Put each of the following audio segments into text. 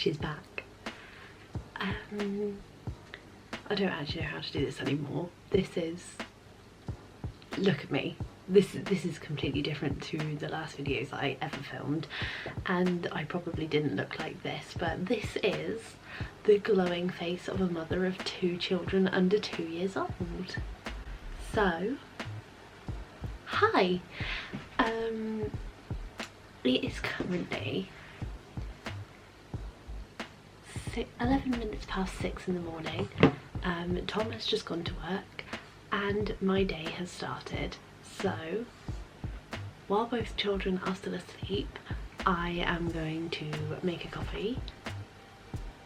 she's back. I don't actually know how to do this anymore. This is, look at me. This is completely different to the last videos that I ever filmed, and I probably didn't look like this, but this is the glowing face of a mother of 2 children under 2 years old. So, hi. It is currently 11 minutes past 6 in the morning. Tom has just gone to work and my day has started. So while both children are still asleep, I am going to make a coffee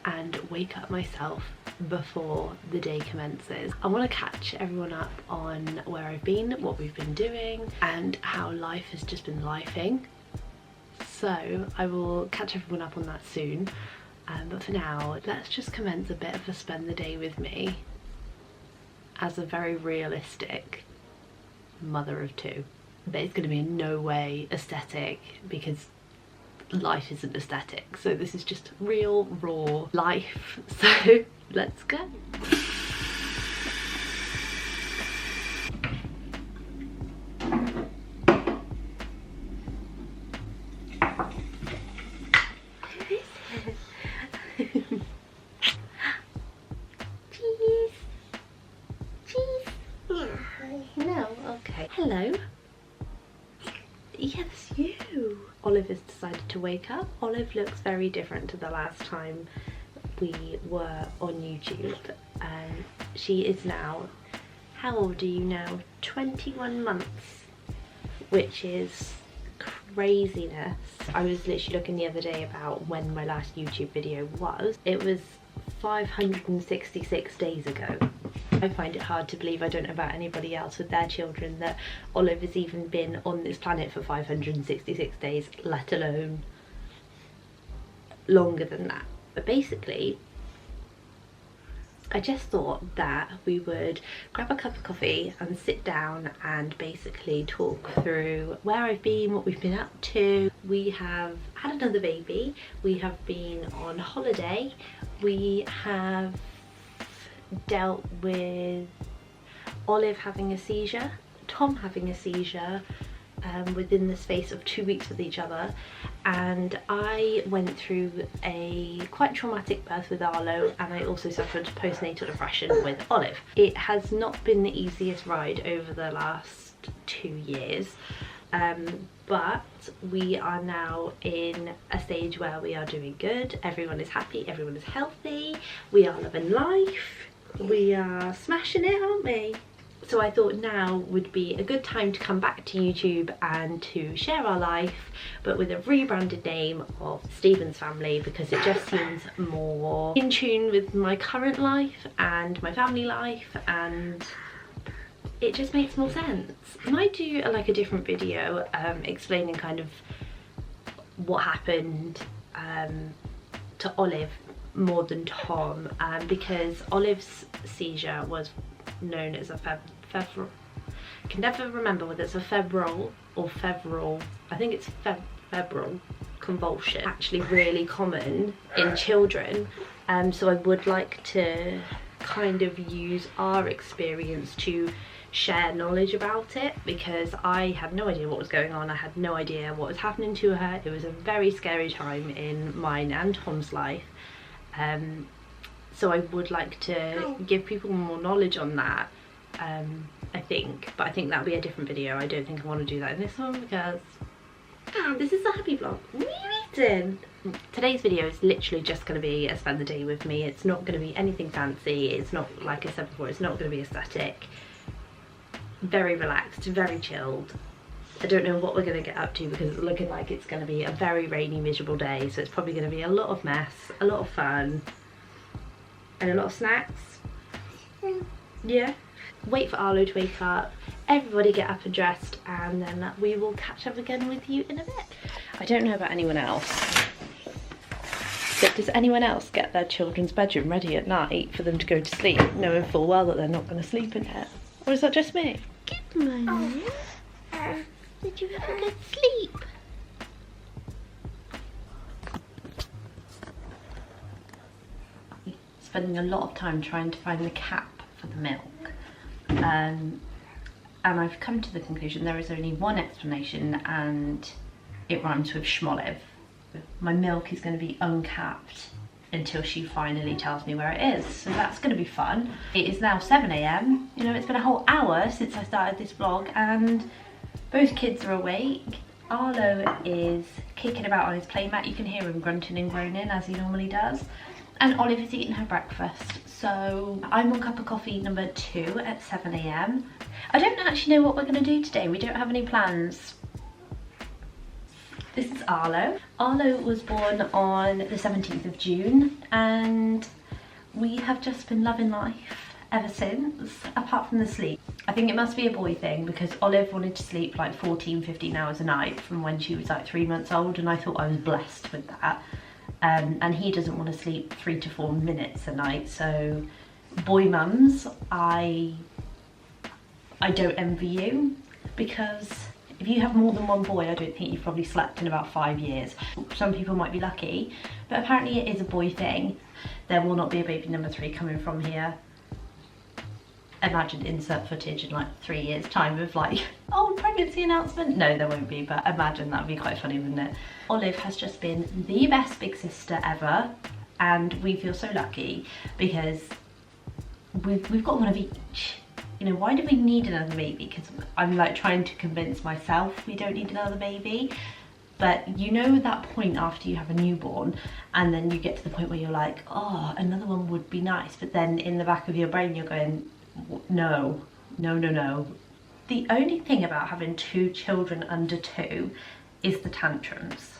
and wake up myself before the day commences. I want to catch everyone up on where I've been, what we've been doing, and how life has just been lifing. So I will catch everyone up on that soon. But for now, let's just commence a bit of a spend the day with me as a very realistic mother of 2. But it's going to be in no way aesthetic, because life isn't aesthetic. So this is just real, raw life. So let's go. Hello. Yes, you. Olive has decided to wake up. Olive looks very different to the last time we were on YouTube. She is now, how old are you now? 21 months, which is craziness. I was literally looking the other day about when my last YouTube video was. It was 566 days ago. I find it hard to believe, I don't know about anybody else with their children, that Olive has even been on this planet for 566 days, let alone longer than that. But basically, I just thought that we would grab a cup of coffee and sit down and basically talk through where I've been, what we've been up to. We have had another baby, we have been on holiday, we have dealt with Olive having a seizure, Tom having a seizure within the space of 2 weeks with each other, and I went through a quite traumatic birth with Arlo, and I also suffered postnatal depression with Olive. It has not been the easiest ride over the last 2 years, but we are now in a stage where we are doing good. Everyone is happy, everyone is healthy, we are loving life, we are smashing it, aren't we? So I thought now would be a good time to come back to YouTube and to share our life, but with a rebranded name of Stephen's Family, because it just seems more in tune with my current life and my family life, and it just makes more sense. I might do like a different video explaining kind of what happened to Olive more than Tom, because Olive's seizure was known as a febrile, I can never remember whether it's a febrile or febrile, I think it's febrile convulsion, actually really common in children. So I would like to kind of use our experience to share knowledge about it, because I had no idea what was going on, I had no idea what was happening to her. It was a very scary time in mine and Tom's life. So I would like to give people more knowledge on that, I think, but I think that'll be a different video. I don't think I want to do that in this one, because this is a happy vlog. What are you eating? Today's video is literally just going to be a spend the day with me. It's not going to be anything fancy, it's not, like I said before, it's not going to be aesthetic. Very relaxed, very chilled. I don't know what we're going to get up to, because it's looking like it's going to be a very rainy, miserable day, so it's probably going to be a lot of mess, a lot of fun, and a lot of snacks. Yeah. Wait for Arlo to wake up, everybody get up and dressed, and then we will catch up again with you in a bit. I don't know about anyone else, but does anyone else get their children's bedroom ready at night for them to go to sleep, knowing full well that they're not going to sleep in it? Or is that just me? Good morning. Did you have a good sleep? spending a lot of time trying to find the cap for the milk. And I've come to the conclusion there is only one explanation, and it rhymes with schmoliv. My milk is going to be uncapped until she finally tells me where it is, so that's going to be fun. It is now 7 AM, you know, it's been a whole hour since I started this vlog and both kids are awake. Arlo is kicking about on his playmat, you can hear him grunting and groaning as he normally does, and Olive is eating her breakfast. So I'm on cup of coffee number 2 at 7 AM. I don't actually know what we're going to do today, we don't have any plans. This is Arlo. Arlo was born on the 17th of June and we have just been loving life ever since, apart from the sleep. I think it must be a boy thing because Olive wanted to sleep like 14-15 hours a night from when she was like 3 months old, and I thought I was blessed with that. And he doesn't want to sleep 3 to 4 minutes a night, so boy mums, I don't envy you, because if you have more than one boy, I don't think you've probably slept in about 5 years. Some people might be lucky, but apparently it is a boy thing. There will not be a baby number 3 coming from here. Imagine insert footage in like 3 years time of like, oh, pregnancy announcement. No, there won't be, but imagine that'd be quite funny, wouldn't it? Olive has just been the best big sister ever, and we feel so lucky because we've got one of each. You know, why do we need another baby? Because I'm like trying to convince myself we don't need another baby. But you know that point after you have a newborn and then you get to the point where you're like, oh, another one would be nice. But then in the back of your brain you're going, no, no, no, no. The only thing about having 2 children under 2 is the tantrums.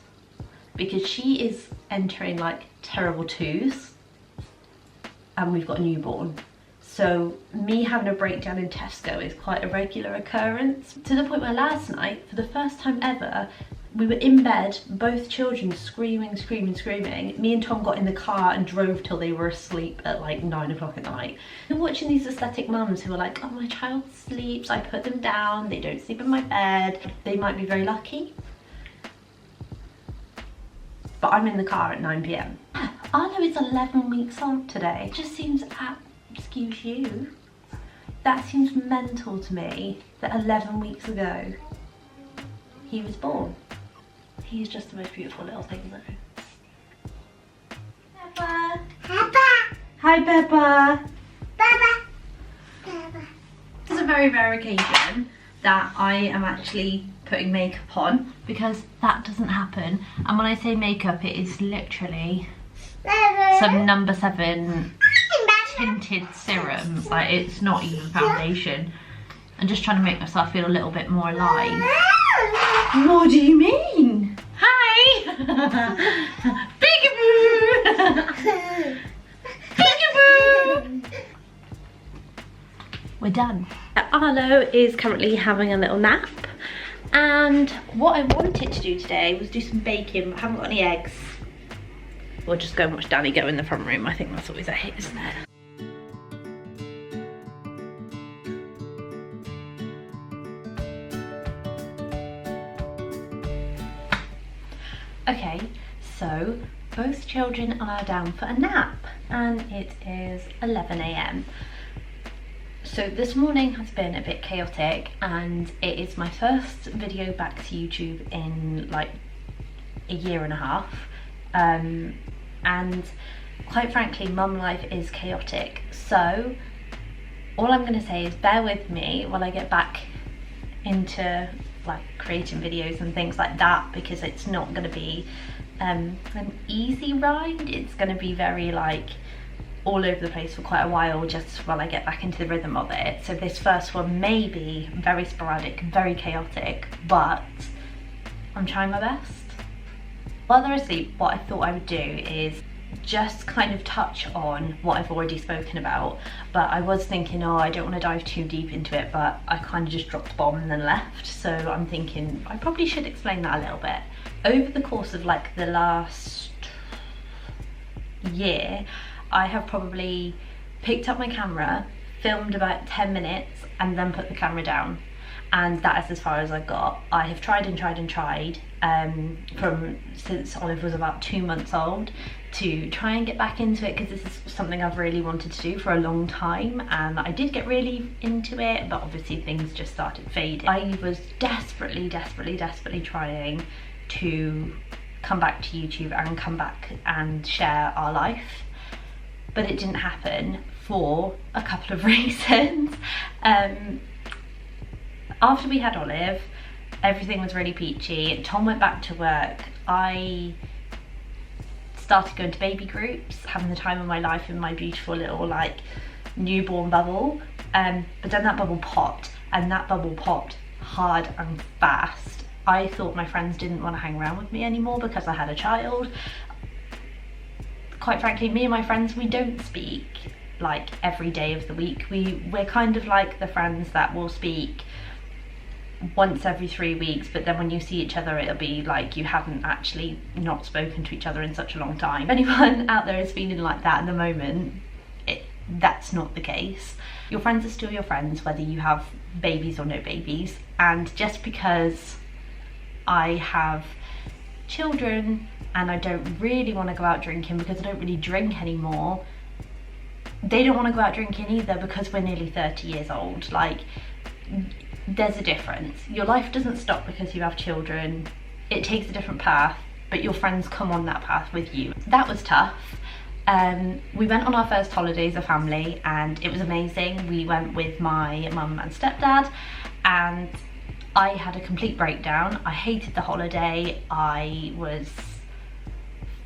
Because she is entering like terrible 2s and we've got a newborn. So me having a breakdown in Tesco is quite a regular occurrence, to the point where last night, for the first time ever, we were in bed, both children screaming, screaming, screaming. Me and Tom got in the car and drove till they were asleep at like 9 o'clock at night. And watching these aesthetic mums who are like, oh, my child sleeps, I put them down, they don't sleep in my bed. They might be very lucky. But I'm in the car at 9 PM. Arlo is 11 weeks old today. It just seems excuse you, that seems mental to me that 11 weeks ago he was born. He's just the most beautiful little thing though. Peppa! Peppa! Hi Peppa! Peppa! Peppa! This is a very rare occasion that I am actually putting makeup on, because that doesn't happen, and when I say makeup it is literally some number 7 tinted serum, like it's not even foundation. I'm just trying to make myself feel a little bit more alive. What do you mean? Hi! Peekaboo! Peekaboo! We're done. Arlo is currently having a little nap, and what I wanted to do today was do some baking, but I haven't got any eggs. We'll just go and watch Danny go in the front room. I think that's always a hit, isn't it? Okay, so both children are down for a nap and it is 11 AM. So this morning has been a bit chaotic and it is my first video back to YouTube in like a year and a half. And quite frankly, mum life is chaotic. So all I'm gonna say is bear with me while I get back into like creating videos and things like that, because it's not going to be an easy ride. It's going to be very like all over the place for quite a while, just while I get back into the rhythm of it. So this first one may be very sporadic, very chaotic, but I'm trying my best. While they're asleep, what I thought I would do is just kind of touch on what I've already spoken about, but I was thinking, oh, I don't want to dive too deep into it, but I kind of just dropped the bomb and then left. So I'm thinking I probably should explain that a little bit. Over the course of like the last year, I have probably picked up my camera, filmed about 10 minutes and then put the camera down. and that is as far as I got. I have tried and tried and tried since Olive was about 2 months old to try and get back into it, because this is something I've really wanted to do for a long time, and I did get really into it, but obviously things just started fading. I was desperately trying to come back to YouTube and come back and share our life, but it didn't happen for a couple of reasons. After we had Olive, everything was really peachy. Tom went back to work. I started going to baby groups, having the time of my life in my beautiful little like newborn bubble, but then that bubble popped, and that bubble popped hard and fast. I thought my friends didn't want to hang around with me anymore because I had a child. Quite frankly, me and my friends, we don't speak like every day of the week. We're kind of like the friends that will speak once every 3 weeks, but then when you see each other it'll be like you haven't actually not spoken to each other in such a long time. If anyone out there is feeling like that at the moment, that's not the case. Your friends are still your friends whether you have babies or no babies, and just because I have children and I don't really want to go out drinking because I don't really drink anymore, they don't want to go out drinking either because we're nearly 30 years old. Like, there's a difference. Your life doesn't stop because you have children. It takes a different path, but your friends come on that path with you. That was tough. We went on our first holiday as a family and it was amazing. We went with my mum and stepdad, and I had a complete breakdown. I hated the holiday. I was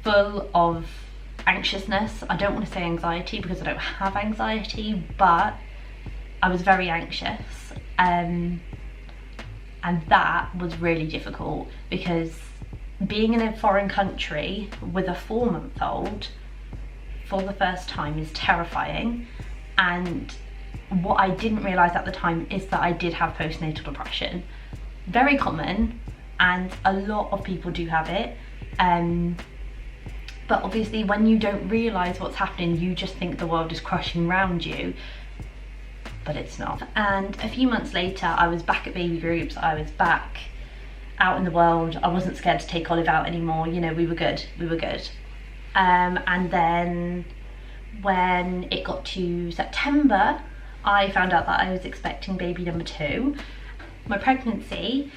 full of anxiousness. I don't want to say anxiety because I don't have anxiety, but I was very anxious, and that was really difficult because being in a foreign country with a 4-month-old for the first time is terrifying. And what I didn't realise at the time is that I did have postnatal depression. Very common, and a lot of people do have it, but obviously when you don't realise what's happening, you just think the world is crushing around you, but it's not. And a few months later I was back at baby groups, I was back out in the world. I wasn't scared to take Olive out anymore, you know, we were good. And then when it got to September, I found out that I was expecting baby number 2. My pregnancy,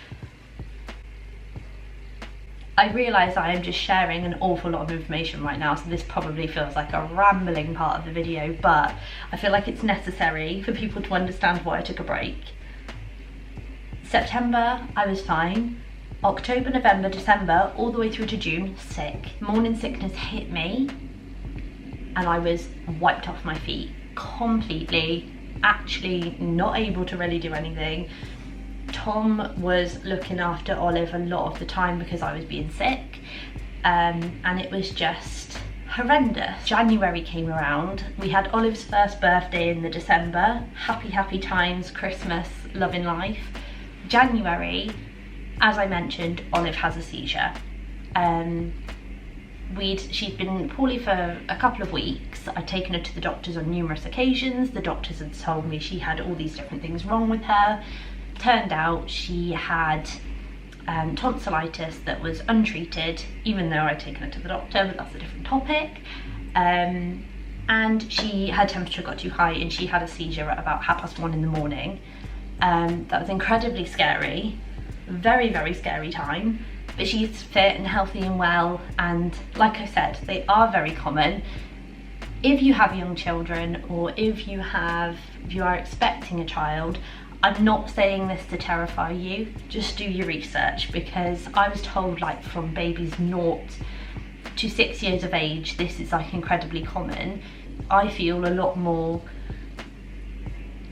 I realise I am just sharing an awful lot of information right now, so this probably feels like a rambling part of the video, but I feel like it's necessary for people to understand why I took a break. September, I was fine. October, November, December, all the way through to June, sick. Morning sickness hit me and I was wiped off my feet completely, actually not able to really do anything. Tom was looking after Olive a lot of the time because I was being sick, and it was just horrendous. January came around, we had Olive's first birthday in the December, happy times, Christmas, loving life. January, as I mentioned, Olive has a seizure. She'd been poorly for a couple of weeks. I'd taken her to the doctors on numerous occasions. The doctors had told me she had all these different things wrong with her. Turned out she had tonsillitis that was untreated, even though I'd taken her to the doctor, but that's a different topic. And her temperature got too high and she had a seizure at about 1:30 in the morning. That was incredibly scary, very scary time, but she's fit and healthy and well, and like I said, they are very common. If you have young children, or if you are expecting a child, I'm not saying this to terrify you, just do your research, because I was told like from babies 0 to 6 years of age, this is like incredibly common. I feel a lot more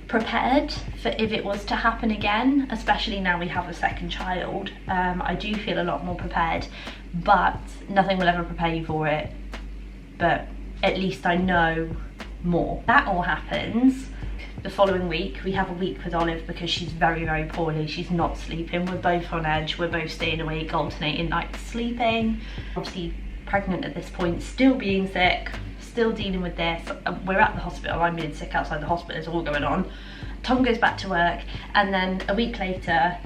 prepared for if it was to happen again, especially now we have a second child. I do feel a lot more prepared, but nothing will ever prepare you for it, but at least I know more. That all happens. The following week, we have a week with Olive because she's very poorly. She's not sleeping. We're both on edge. We're both staying awake, alternating nights sleeping. Obviously pregnant at this point, still being sick, still dealing with this. We're at the hospital. I'm being sick outside the hospital. It's all going on. Tom goes back to work, and then a week later,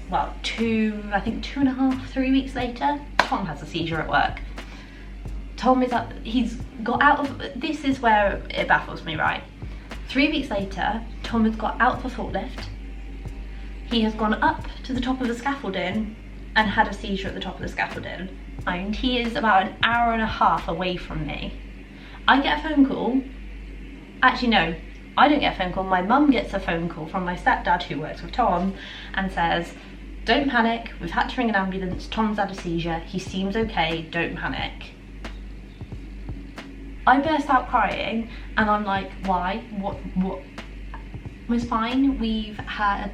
well, I think 2.5, 3 weeks later, Tom has a seizure at work. Tom is up, he's got out of, this is where it baffles me, right? 3 weeks later, Tom has got out of a forklift. He has gone up to the top of the scaffolding and had a seizure at the top of the scaffolding. And he is about an hour and a half away from me. I get a phone call. Actually, no, I don't get a phone call. My mum gets a phone call from my stepdad, who works with Tom, and says, don't panic, we've had to ring an ambulance, Tom's had a seizure, he seems okay, don't panic. I burst out crying, and I'm like, why? What was fine. We've had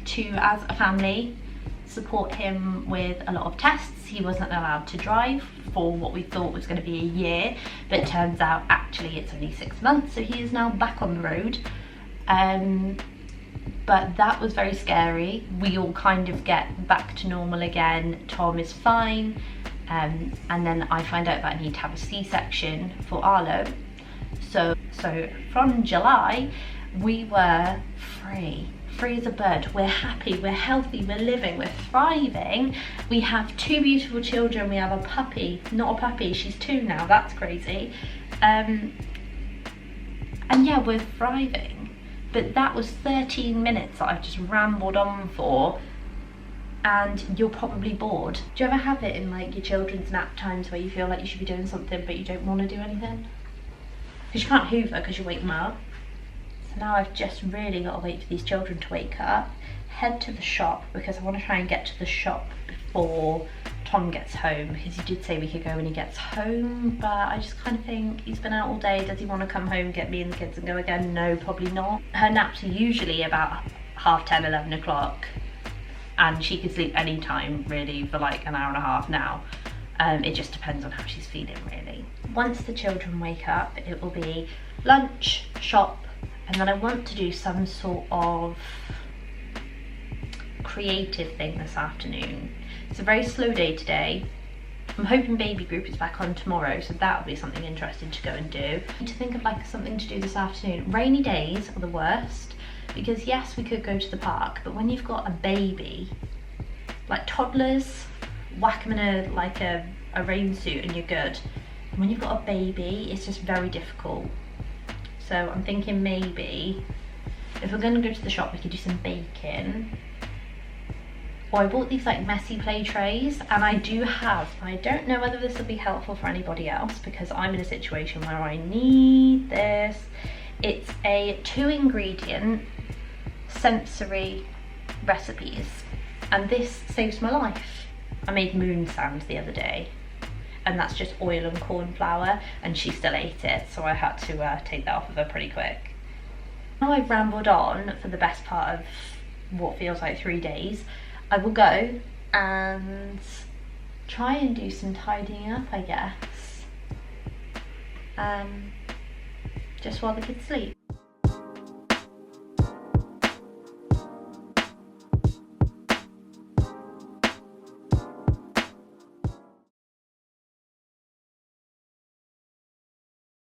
to, as a family, support him with a lot of tests. He wasn't allowed to drive for what we thought was going to be a year, but it turns out actually it's only 6 months, so he is now back on the road. But that was very scary. We all kind of get back to normal again. Tom is fine, and then I find out that I need to have a C-section for Arlo. So from July we were free as a bird. We're happy, we're healthy, we're living, we're thriving. We have 2 beautiful children. We have a puppy, not a puppy, she's 2 now, that's crazy. And yeah, we're thriving. But that was 13 minutes that I've just rambled on for, and you're probably bored. Do you ever have it in like your children's nap times where you feel like you should be doing something but you don't want to do anything? Because you can't hoover because you wake them up. So now I've just really got to wait for these children to wake up, head to the shop, because I want to try and get to the shop before Tom gets home, because he did say we could go when he gets home, but I just kind of think he's been out all day. Does he want to come home, get me and the kids and go again? No, probably not. Her naps are usually about 10:30, 11 o'clock, and she could sleep any time really for like an hour and a half now. It just depends on how she's feeling really. Once the children wake up, it will be lunch, shop, and then I want to do some sort of creative thing this afternoon. It's a very slow day today. I'm hoping baby group is back on tomorrow, so that'll be something interesting to go and do. I need to think of like something to do this afternoon. Rainy days are the worst, because yes, we could go to the park, but when you've got a baby, like toddlers, whack them in a rain suit and you're good. And when you've got a baby, it's just very difficult. So I'm thinking maybe if we're going to go to the shop, we could do some baking. Or I bought these like messy play trays, and I don't know whether this will be helpful for anybody else, because I'm in a situation where I need this. It's a 2-ingredient sensory recipes, and this saves my life. I made moon sand the other day, and that's just oil and corn flour, and she still ate it, so I had to take that off of her pretty quick. Now I've rambled on for the best part of what feels like 3 days. I will go and try and do some tidying up, I guess, just while the kids sleep.